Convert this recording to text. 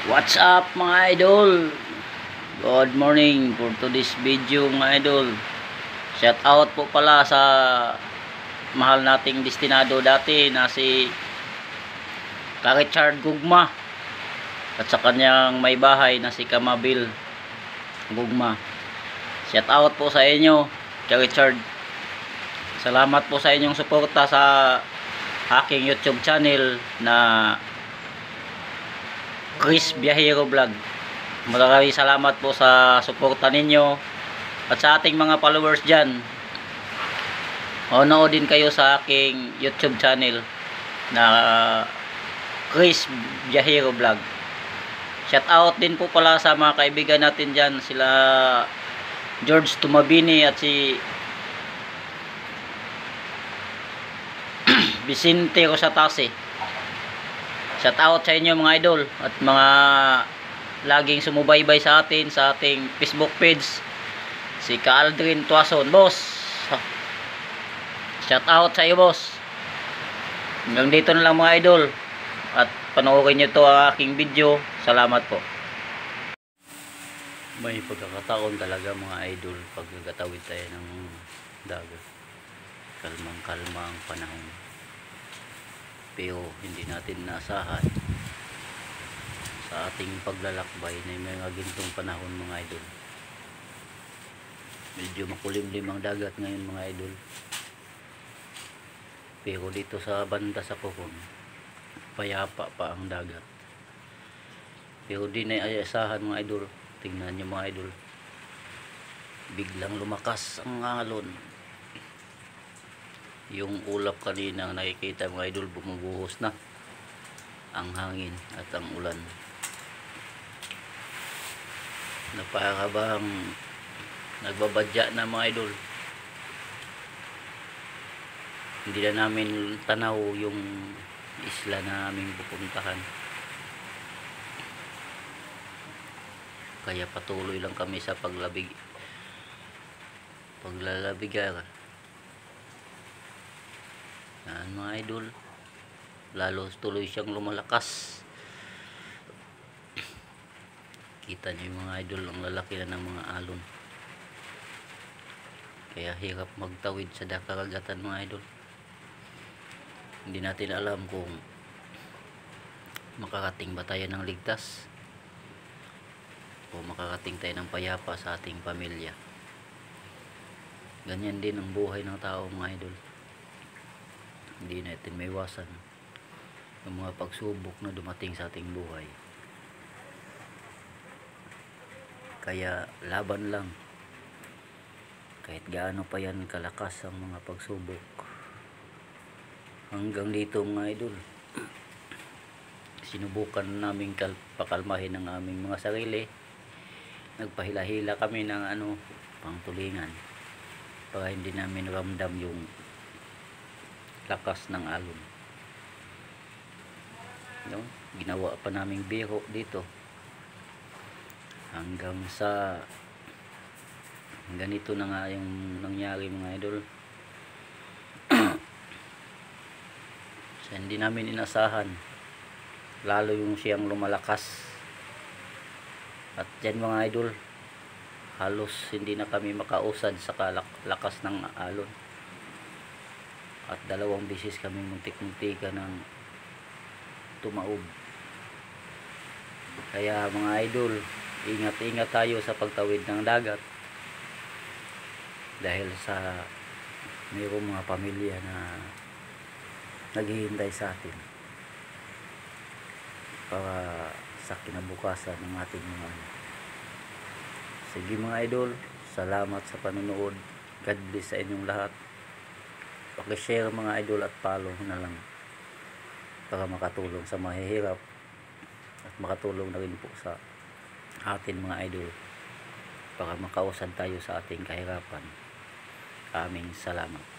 What's up mga idol? Good morning for today's video mga idol. Shout out po pala sa mahal nating destinado dati na si Richard Gugma at sa kanyang may bahay na si Kamabil Gugma. Shout out po sa inyo Richard. Salamat po sa inyong suporta sa aking YouTube channel na Chris Biyahero Vlog. Maraming salamat po sa suporta ninyo at sa ating mga followers dyan. Manood din kayo sa aking YouTube channel na Chris Biyahero Vlog. Shout out din po pala sa mga kaibigan natin dyan, sila George Tumabini at si Vicente Rosatase. Shout out sa inyo mga idol at mga laging sumubaybay sa atin sa ating Facebook page, si Aldrin Tuason. Boss, shout out sa iyo boss. Hanggang dito na lang mga idol at panoorin nyo to ang aking video. Salamat po. May pagkakataon talaga mga idol pag nagtatawid tayo ng dagat, kalmang kalma ang panahon, pero hindi natin naasahan sa ating paglalakbay na may mga gintong panahon mga idol. Medyo makulimlim ang dagat ngayon mga idol, pero dito sa banda sa Coron payapa pa ang dagat, pero di na iasahan mga idol. Tingnan nyo mga idol, biglang lumakas ang alon. Yung ulap kanina nakikita mga idol, bumubuhos na ang hangin at ang ulan. Napakabang nagbabadya na mga idol. Hindi na namin tanaw yung isla na aming pupuntahan, kaya patuloy lang kami sa paglalabigar. Yan mga idol, lalo tuloy siyang lumalakas. Kita niyo yung mga idol, ang lalaki na ng mga alon, kaya hirap magtawid sa dakaragatan mga idol. Hindi natin alam kung makarating ba tayo ng ligtas o makarating tayo ng payapa sa ating pamilya. Ganyan din ang buhay ng tao mga idol. Hindi natin maiwasan ang mga pagsubok na dumating sa ating buhay, kaya laban lang kahit gaano pa yan kalakas ang mga pagsubok. Hanggang dito mga idol, sinubukan namin pakalmahin ang aming mga sarili. Nagpahila-hila kami ng pangtulingan para hindi namin ramdam yung lakas ng alon. Ginawa pa naming biro dito hanggang sa ganito na nga yung nangyari mga idol. So, hindi namin inasahan, lalo yung siyang lumalakas. At dyan mga idol, halos hindi na kami makausad sa lakas ng alon. At 2 beses kami muntik-muntika ng tumaob. Kaya mga idol, ingat-ingat tayo sa pagtawid ng dagat, dahil sa mayroong mga pamilya na naghihintay sa atin para sa kinabukasan ng ating mga Sige mga idol, salamat sa panonood. God bless sa inyong lahat. Paki-share mga idol at follow na lang para makatulong sa mahihirap at makatulong na rin po sa atin mga idol para makausad tayo sa ating kahirapan. Aming salamat.